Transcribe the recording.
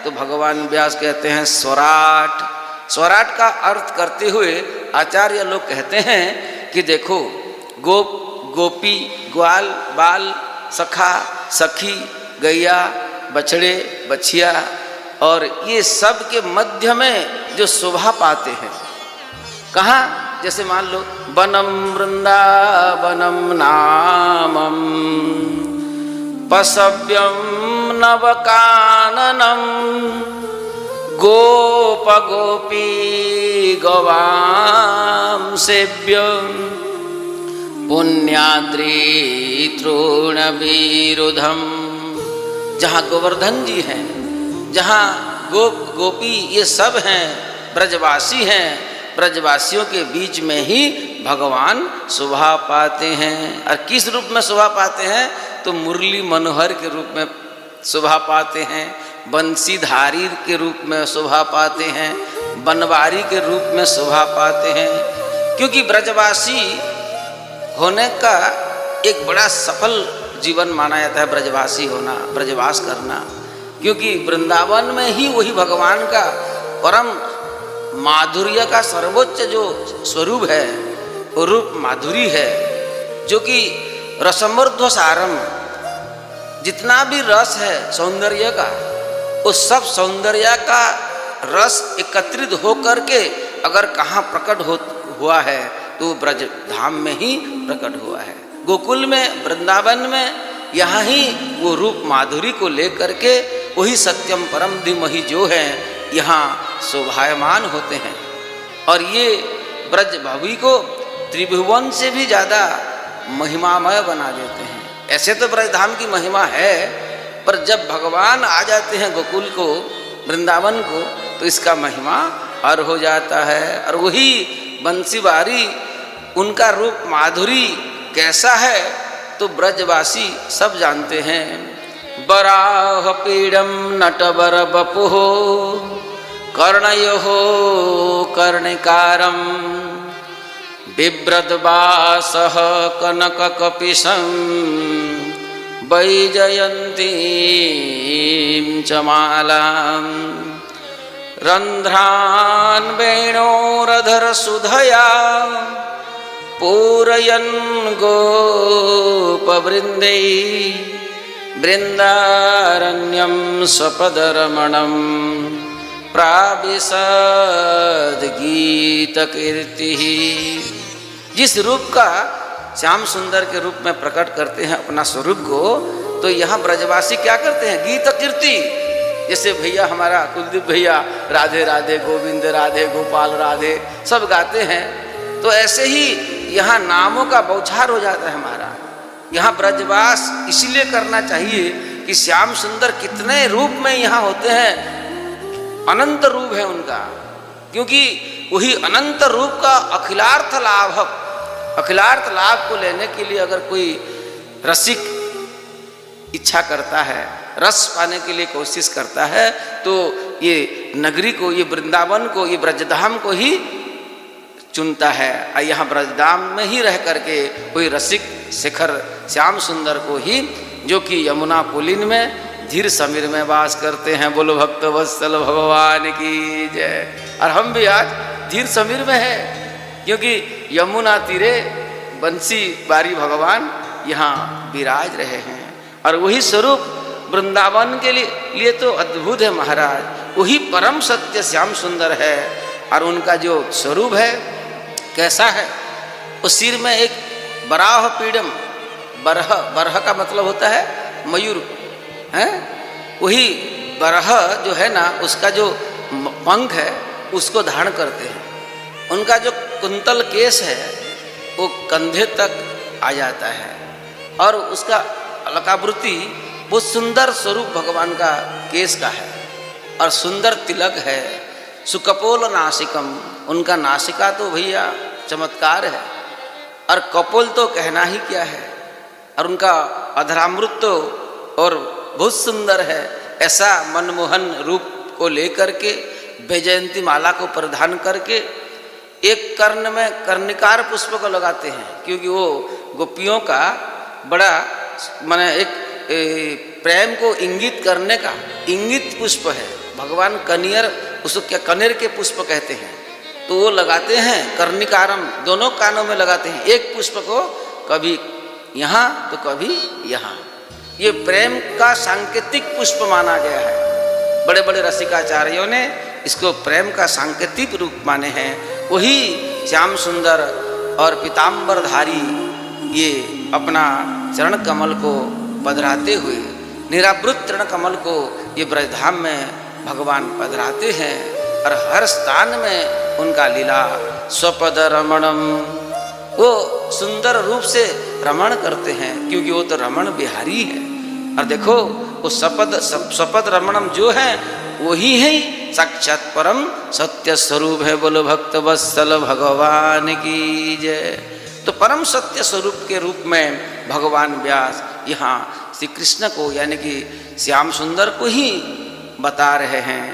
तो भगवान व्यास कहते हैं स्वराट। स्वराट का अर्थ करते हुए आचार्य लोग कहते हैं कि देखो, गोप, गोपी, ग्वाल, बाल, सखा, सखी, गैया, बछड़े, बछिया, और ये सब के मध्य में जो शोभा पाते हैं, कहाँ? जैसे मान लो वनम वृंदावनम नामम पशव्यम नवकाननम गोप गोपी गवाम सेव्यम पुण्याद्री तृणवीरुधम। जहाँ गोवर्धन जी हैं, जहाँ गोप गोपी ये सब हैं, ब्रजवासी हैं, ब्रजवासियों के बीच में ही भगवान शोभा पाते हैं। और किस रूप में शोभा पाते हैं? तो मुरली मनोहर के रूप में शोभा पाते हैं, बंसीधारी के रूप में शोभा पाते हैं, बनवारी के रूप में शोभा पाते हैं। क्योंकि ब्रजवासी होने का एक बड़ा सफल जीवन माना जाता है ब्रजवासी होना, ब्रजवास करना। क्योंकि वृंदावन में ही वही भगवान का परम माधुर्य का सर्वोच्च जो स्वरूप है, वो रूप माधुरी है, जो कि रसमृद्ध सारम, जितना भी रस है सौंदर्य का, उस सब सौंदर्य का रस एकत्रित हो करके अगर कहाँ प्रकट हुआ है तो ब्रज धाम में ही प्रकट हुआ है। गोकुल में, वृंदावन में, यहाँ ही वो रूप माधुरी को लेकर के वही सत्यम परम धीमहि जो है यहाँ शोभायमान होते हैं। और ये ब्रज भवी को त्रिभुवन से भी ज़्यादा महिमामय बना देते हैं। ऐसे तो ब्रजधाम की महिमा है, पर जब भगवान आ जाते हैं गोकुल को, वृंदावन को, तो इसका महिमा और हो जाता है। और वही बंसीवारी, उनका रूप माधुरी कैसा है तो ब्रजवासी सब जानते हैं। बराह पीड़म नटवर बपुः कर्णयोः कर्णिकारं बिभ्रद्वासः कनककपिशं वैजयन्तीं च मालां रन्ध्रान् वेणोरधरसुधया पूरयन् गोपवृन्दै बृन्दारण्यं स्वपदरमणं प्राविशद गीतकीर्तिः। जिस रूप का श्याम सुंदर के रूप में प्रकट करते हैं अपना स्वरूप को, तो यहाँ ब्रजवासी क्या करते हैं? गीत कीर्ति। जैसे भैया हमारा कुलदीप भैया राधे राधे गोविंद राधे गोपाल राधे सब गाते हैं, तो ऐसे ही यहाँ नामों का बौछार हो जाता है हमारा। यहाँ ब्रजवास इसलिए करना चाहिए कि श्याम सुंदर कितने रूप में यहाँ होते हैं, अनंत रूप है उनका। क्योंकि वही अनंत रूप का अखिलार्थ लाभ, अखिलार्थ लाभ को लेने के लिए अगर कोई रसिक इच्छा करता है, रस पाने के लिए कोशिश करता है, तो ये नगरी को, ये वृंदावन को, ये ब्रजधाम को ही चुनता है। और यहाँ ब्रजधाम में ही रह करके कोई रसिक शिखर श्याम सुंदर को ही, जो कि यमुना पुलिन में धीर समीर में वास करते हैं। बोलो भक्त वत्सल भगवान की जय। और हम भी आज धीर समीर में है, क्योंकि यमुना तीरे बंसी बारी भगवान यहाँ विराज रहे हैं। और वही स्वरूप वृंदावन के लिए तो अद्भुत है महाराज। वही परम सत्य श्याम सुंदर है। और उनका जो स्वरूप है कैसा है? उस सिर में एक बराह पीड़म, बरह, बरह का मतलब होता है मयूर है। वही बरह जो है ना, उसका जो पंख है उसको धारण करते हैं। उनका जो कुंतल केस है वो कंधे तक आ जाता है। और उसका अलकावृत्ति बहुत सुंदर स्वरूप भगवान का केस का है। और सुंदर तिलक है। सुकपोल नासिकम, उनका नासिका तो भैया चमत्कार है। और कपोल तो कहना ही क्या है। और उनका अधरामृत तो और बहुत सुंदर है। ऐसा मनमोहन रूप को लेकर के वैजयंती माला को परिधान करके एक कर्ण में कर्णिकार पुष्प को लगाते हैं, क्योंकि वो गोपियों का बड़ा माने एक प्रेम को इंगित करने का इंगित पुष्प है। भगवान कनियर, उसको क्या कनेर के पुष्प कहते हैं, तो वो लगाते हैं कर्णिकारम, दोनों कानों में लगाते हैं, एक पुष्प को कभी यहाँ तो कभी यहाँ। ये प्रेम का सांकेतिक पुष्प माना गया है। बड़े बड़े रसिकाचार्यों ने इसको प्रेम का सांकेतिक रूप माने हैं। वही श्याम सुंदर और पीताम्बरधारी ये अपना चरण कमल को पधराते हुए, निरावृत चरण कमल को ये ब्रजधाम में भगवान पधराते हैं और हर स्थान में उनका लीला स्वपद रमणम, वो सुंदर रूप से रमण करते हैं, क्योंकि वो तो रमण बिहारी है। और देखो वो स्वपद रमणम जो है वही है साक्षात परम सत्य स्वरूप है। बोलो भक्त वत्सल भगवान की जय। तो परम सत्य स्वरूप के रूप में भगवान व्यास यहाँ श्री कृष्ण को यानी कि श्याम सुंदर को ही बता रहे हैं।